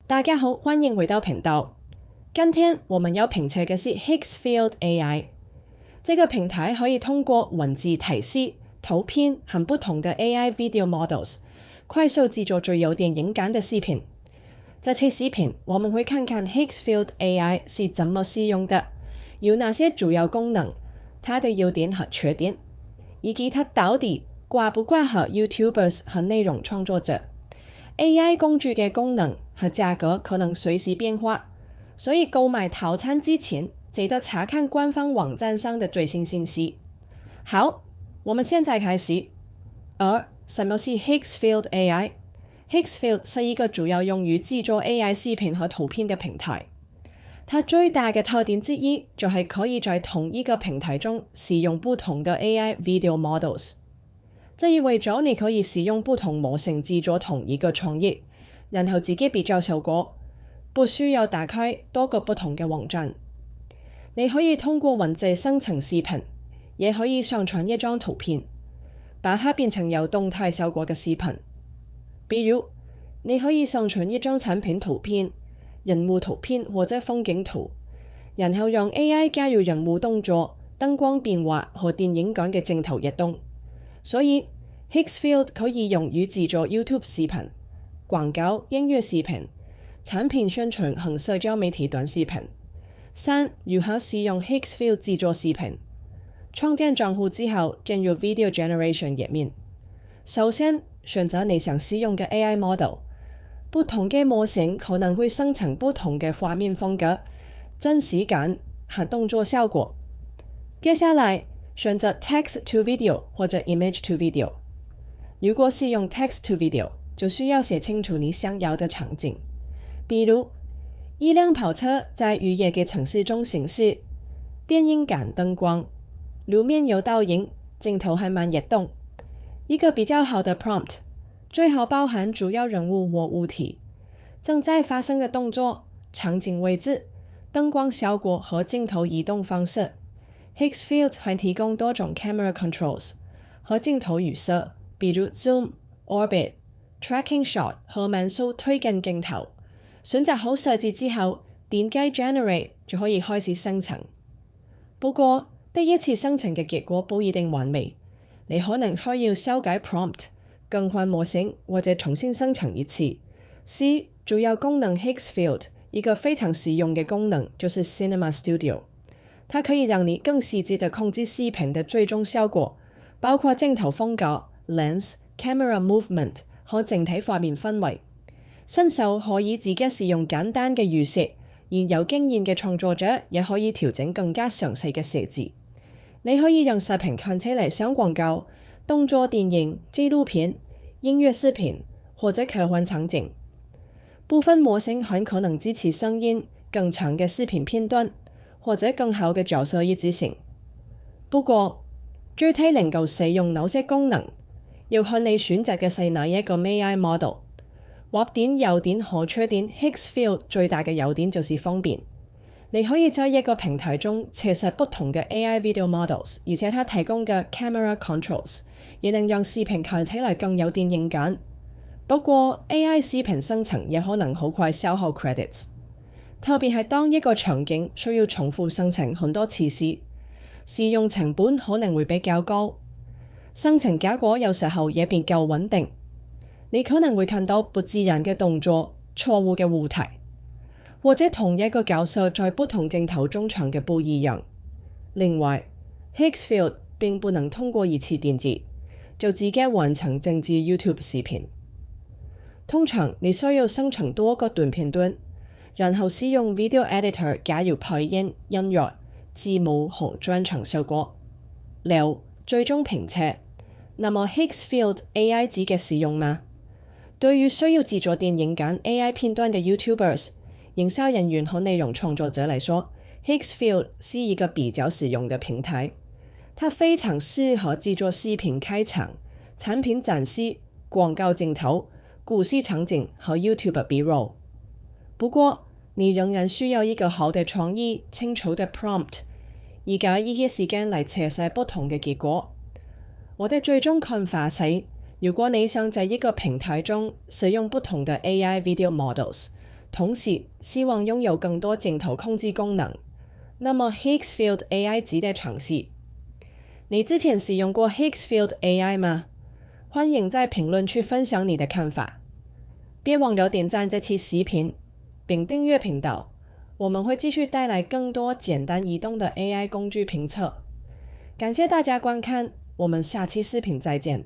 大家好，歡迎回到頻道。今天我們要評測嘅是 Higgsfield AI。這個平台可以通過文字提示、圖片和不同的 AI video models，快速製作最有點影感的視頻。這期視頻我們會看看 Higgsfield AI 是怎麼使用的，有哪些主要功能，它的優點和缺點，以及它到底掛不掛合 YouTubers 和內容創作者。AI 工具嘅功能和價格可能隨時變化，所以購買套餐之前記得查看官方網站上的最新信息。好，我們現在開始。而什麼是 Higgsfield AI？Higgsfield 是一個主要用於製作 AI 視頻和圖片嘅平台。它最大嘅特點之一就係可以在同一個平台中使用不同的 AI video models。這意味着你可以使用不同模型製作同一個創意，然後自己比較效果，不需要打開多個不同嘅網站。你可以通過文字生成視頻，也可以上傳一張圖片，把它變成有動態效果嘅視頻。比如，你可以上傳一張產品圖片、人物圖片或者風景圖，然後讓 AI 加入人物動作、燈光變化和電影感嘅鏡頭移動。所以 Higgsfield 可以用於製作 YouTube 視頻、廣告、音樂視頻、產品宣傳和社交媒體短視頻。3. 如何使用 Higgsfield 製作視頻？創建賬戶之後，進入 Video Generation 頁面。首先，選擇你想使用嘅 AI model。不同嘅模型可能會生成不同嘅畫面風格、真實感和動作效果。接下來，選擇 Text to Video 或者 Image to Video。如果是用 Text to Video， 就需要寫清楚你想要的場景，比如一輛跑車在雨夜嘅城市中行駛，電影感燈光，路面有倒影，鏡頭還蠻移動。一個比較好的 prompt， 最好包含主要人物或物體、正在發生的動作、場景位置、燈光效果和鏡頭移動方式。Higgsfield 還提供多種 camera controls 和鏡頭預設，比如 Zoom、Orbit、Tracking Shot 和慢速推進鏡頭。選擇好設置之後，點擊 Generate 就可以開始生成。不過，第一次生成嘅結果不一定完美，你可能需要修改 prompt、更換模型或者重新生成一次。C 主要功能 Higgsfield 一個非常實用嘅功能就是 Cinema Studio。它可以讓你更細緻地控制視頻的最終效果，包括鏡頭風格、lens、camera movement 和整體畫面氛圍。新手可以自己使用簡單嘅預設，而有經驗嘅創作者也可以調整更加詳細嘅設置。你可以讓視頻看起來像廣告、動作電影、紀錄片、音樂視頻或者科幻場景。部分模型很可能支持聲音、更長嘅視頻片段，或者更好嘅角色一致性。不過，具體能夠使用哪些功能，要看你選擇嘅係哪一個 AI model。畫點優點和缺點 Higgsfield 最大嘅優點就是方便。你可以在一個平台中切實不同嘅 AI video models， 而且它提供嘅 camera controls 也能讓視頻看起來更有電影感。不過 AI 視頻生成也可能好快消耗 credits。特別係當一個場景需要重複生成很多次時，使用成本可能會比較高，生成結果有時候也比較穩定。你可能會看到不自然嘅動作、錯誤嘅舞台，或者同一個角色在不同鏡頭中場嘅不一樣。另外 Higgsfield 並不能通過一次電子就直接完成整支 YouTube 視頻。通常你需要生成多個短片段，然後使用 Video Editor 加入配音、音樂、字幕和轉場效果。6. 最終評測。那麼 Higgsfield AI 值得使用嗎？對於需要製作電影感 AI 片段嘅 YouTubers、營銷人員和內容創作者來說， Higgsfield 是一個比較實用嘅平台。它非常適合製作視頻開場、產品展示、廣告鏡頭、故事場景和 YouTube B-roll。不過，你仍然需要一個好的創意、清楚的 prompt， 而家一些時間嚟測試不同嘅結果。我的最終看法係，如果你想在一個平台中使用不同的 AI video models，同時希望擁有更多鏡頭控制功能。那麼 Higgsfield AI 值得嘗試。你之前使用過 Higgsfield AI 嗎？歡迎在評論區分享你的看法。別忘了點讚這期視頻，並訂閱頻道。我們會繼續帶來更多簡單易懂的 AI 工具評測。感謝大家觀看，我們下期視頻再見。